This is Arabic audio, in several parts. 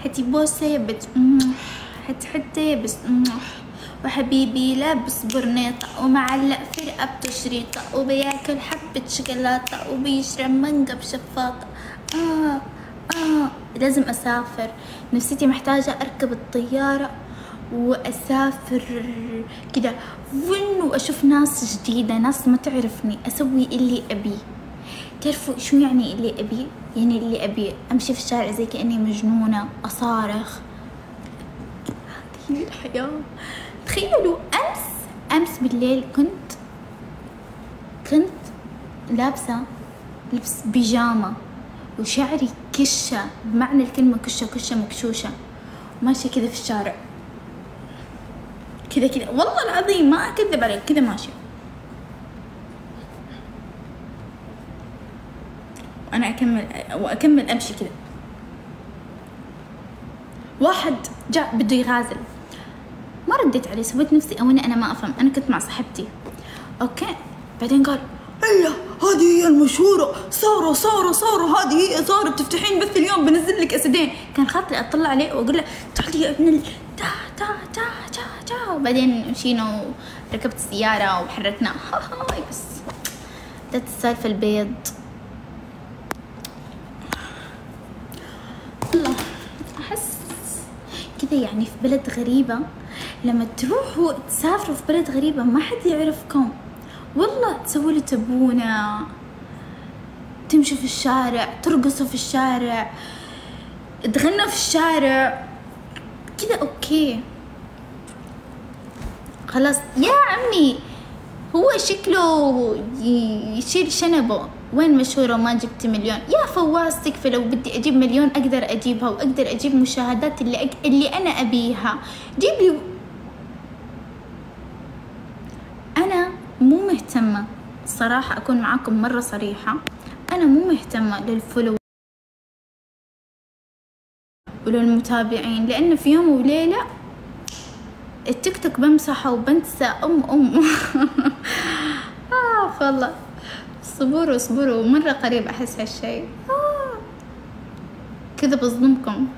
حتي بوسه بس حتى بس وحبيبي لابس برنيطة ومعلق في رقبته شريطة وبياكل حبة شوكولاتة وبيشرب مانجا بشفاطة. لازم أسافر، نفسيتي محتاجة أركب الطيارة وأسافر كده وأشوف ناس جديدة، ناس ما تعرفني، أسوي اللي أبيه. تعرفوا شو يعني اللي أبيه؟ يعني اللي أبيه أمشي في الشارع زي كأني مجنونة، أصارخ. هذه الحياة. تخيلوا أمس بالليل كنت لابسة لبس بيجامة وشعري كشة، بمعنى الكلمة كشة مكشوشة، وماشية كذا في الشارع كذا والله العظيم ما أكذب عليك، كذا ماشية وأنا أكمل أمشي كذا. واحد جاء بده يغازل، ما رديت عليه، سويت نفسي او انا ما افهم. انا كنت مع صاحبتي اوكي، بعدين قال الا هذه هي المشهوره ساره، هذه هي ساره، بتفتحين بث اليوم بنزل لك اسدين. كان خاطري اطلع عليه واقول له تعالي يا ابن تا. وبعدين مشينا وركبت السياره وحركنا بس ده السالفه البيض. والله احس كذا يعني في بلد غريبة، لما تروحوا تسافروا في بلد غريبة ما حد يعرفكم، والله تسووا اللي تبونه، تمشوا في الشارع، ترقصوا في الشارع، تغنوا في الشارع كذا اوكي خلاص. يا عمي هو شكله يشيل شنبه، وين مشهورة وما جبت مليون؟ يا فواز تكفى، لو بدي أجيب مليون أقدر أجيبها، وأقدر أجيب مشاهدات اللي أنا أبيها. جيب لي. أنا مو مهتمة صراحة، أكون معاكم مرة صريحة، أنا مو مهتمة للفولو وللمتابعين، لأنه في يوم وليلة التيك توك بمسحه وبنسى والله اصبروا مرة قريب أحس هالشي. كذا بصدمكم.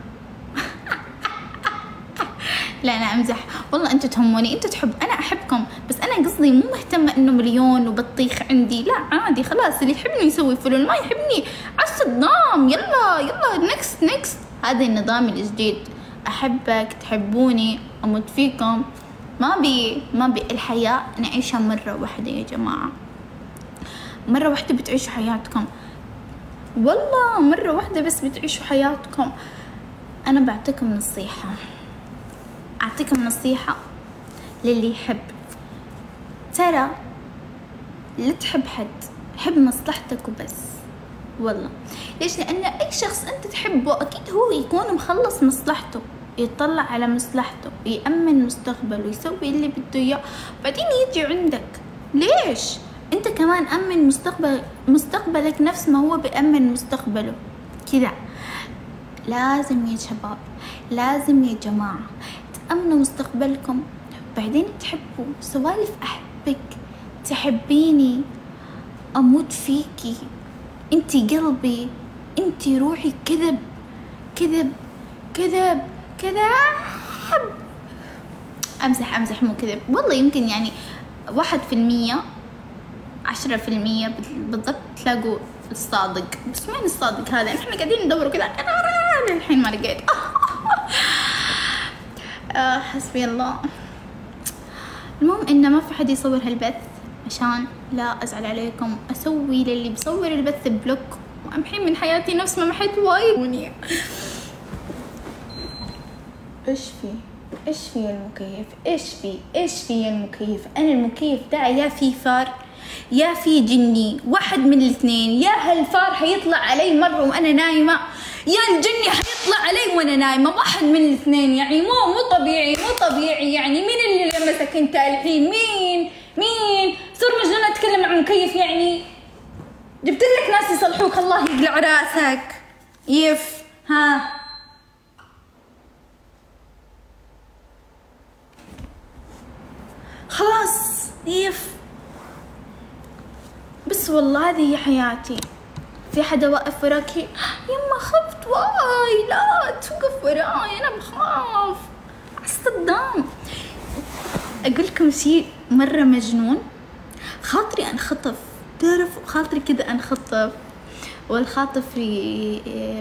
لا أنا أمزح والله، أنتوا تهموني، أنتوا أنا أحبكم، بس أنا قصدي مو مهتمة إنه مليون وبطيخ عندي، لا عادي خلاص، اللي يحبني يسوي فولو، ما يحبني عس النظام. يلا نكست. هذا النظام الجديد، أحبك تحبوني أموت فيكم. ما بي الحياة نعيشها مرة واحدة يا جماعة، مرة واحدة بتعيشوا حياتكم، والله مرة واحدة بس بتعيشوا حياتكم. أنا بعطيكم نصيحة، أعطيكم نصيحة للي يحب، ترى لا تحب حد، حب مصلحتك وبس. والله ليش؟ لأن أي شخص أنت تحبه أكيد هو يكون مخلص مصلحته، يطلع على مصلحته، يأمن مستقبله، يسوي اللي بده إياه، بعدين يجي عندك. ليش؟ انت كمان أمن مستقبلك نفس ما هو بيأمن مستقبله كذا. لازم يا شباب، لازم يا جماعة تأمنوا مستقبلكم، بعدين تحبوا. سوالف أحبك، تحبيني، أموت فيكي، انتي قلبي، انتي روحي، كذب. أمزح مو كذب والله. يمكن يعني 1%، 10% بالضبط تلاقوا الصادق، بس وين الصادق هذا؟ احنا قاعدين ندور كذا الحين ما لقيت. حسبي الله. المهم انه ما في حد يصور هالبث، عشان لا ازعل عليكم، اسوي للي بصور البث بلوك وامحي من حياتي نفس ما محيت وايد. ايش في المكيف؟ ايش في المكيف؟ انا المكيف ده يا في فار يا في جني، واحد من الاثنين. يا هالفار حيطلع علي مرة وانا نايمة، يا الجني حيطلع علي وانا نايمة، واحد من الاثنين. يعني مو طبيعي. يعني مين اللي لمسك انت الحين؟ مين صر مجنونة اتكلم عن مكيف؟ يعني جبت لك ناس يصلحوك، الله يقلع راسك. ها خلاص بس والله هذه هي حياتي. في حدا واقف وراكي؟ يما خفت واي لا توقف وراي، انا بخاف عالصدام. اقول لكم شيء مرة مجنون، خاطري انخطف، تعرفوا خاطري كذا انخطف، والخاطف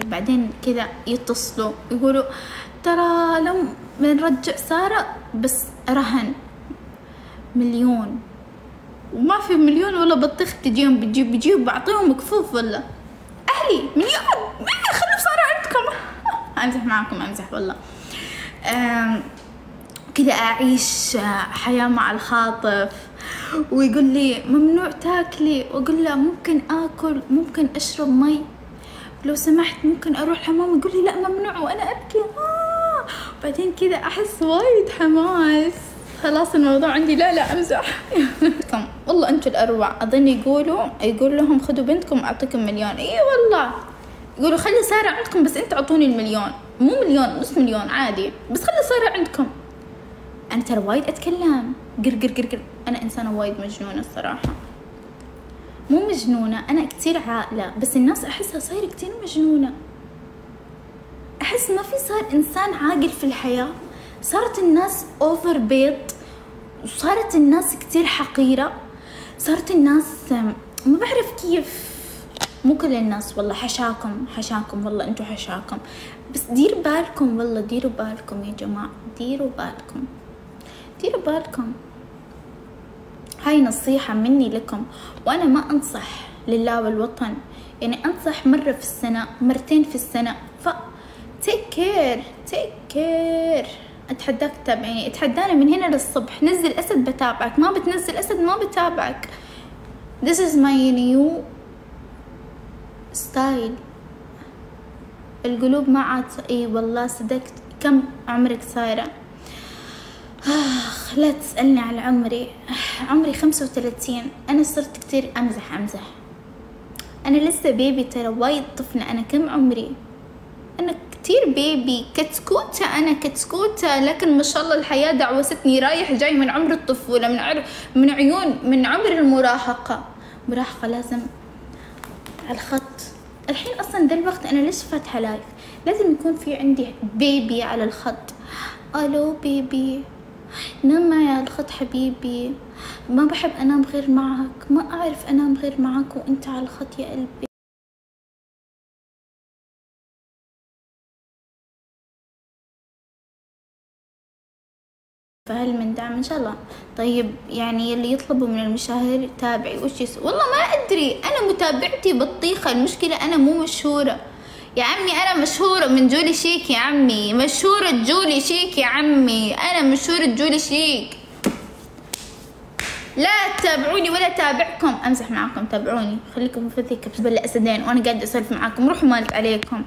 بعدين كذا يتصلوا يقولوا ترى لو بنرجع سارة بس رهن 1,000,000، وما في 1,000,000 ولا بطيخ تجيهم بجيب بعطيهم كفوف ولا اهلي 1,000,000 خلوا سارة عندكم. امزح معكم، امزح والله. كذا اعيش حياة مع الخاطف، ويقول لي ممنوع تاكلي، واقول له ممكن اكل، ممكن اشرب مي، لو سمحت ممكن اروح حمام، يقول لي لا ممنوع، وانا ابكي. بعدين كذا احس وايد حماس، خلاص الموضوع عندي. لا امزح. والله انتوا الاروع. اظن يقول لهم خذوا بنتكم اعطيكم 1,000,000. اي والله يقولوا خلي سارة عندكم بس انتوا اعطوني 1,000,000، مو 1,000,000 نص مليون عادي، بس خلي سارة عندكم. انا ترى وايد اتكلم قر. انا انسانة وايد مجنونة الصراحة، مو مجنونة، انا كتير عاقلة، بس الناس احسها صايرة كتير مجنونة. احس ما في صار انسان عاقل في الحياة، صارت الناس اوفر بيض، وصارت الناس كتير حقيرة، صارت الناس ما بعرف كيف. مو كل الناس والله، حشاكم والله، انتو حشاكم، بس ديروا بالكم والله، ديروا بالكم يا جماعة، ديروا بالكم. هاي نصيحة مني لكم، وانا ما انصح لله والوطن، يعني انصح مرة في السنة، مرتين في السنة، ف تيك كير. اتحداك تتابعيني، اتحداني من هنا للصبح، نزل اسد بتابعك، ما بتنزل اسد ما بتابعك. This is my new style. القلوب ما عاد. اي والله صدقت. كم عمرك سارة؟ لا تسألني على عمري 35. انا صرت كتير امزح. انا لسه بيبي ترى، وايد طفلة. انا كم عمري؟ انا كتير بيبي، كتكوتة، لكن ما شاء الله الحياة دعوستني رايح جاي من عمر الطفولة، من عمر المراهقة. لازم على الخط. الحين اصلا ذا الوقت انا ليش فاتحة لايف؟ لازم يكون في عندي بيبي على الخط. الو بيبي، نام معي على الخط حبيبي، ما بحب انام غير معك، ما اعرف انام غير معك وانت على الخط يا قلبي. فهل من دعم ان شاء الله. طيب يعني اللي يطلبوا من المشاهير تابعي وش والله ما ادري، انا متابعتي بطيخة. المشكلة انا مو مشهورة يا عمي، انا مشهورة من جولي شيك يا عمي، مشهورة جولي شيك يا عمي، انا مشهورة جولي شيك. لا تتابعوني ولا تابعكم. امزح معاكم، تابعوني، خليكم في ذيك بلا اسدين وانا قاعدة اسولف معاكم، روحوا مالت عليكم.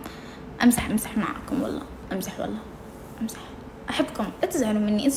امزح معاكم والله، امزح والله، امزح. احبكم، لا تزعلوا مني.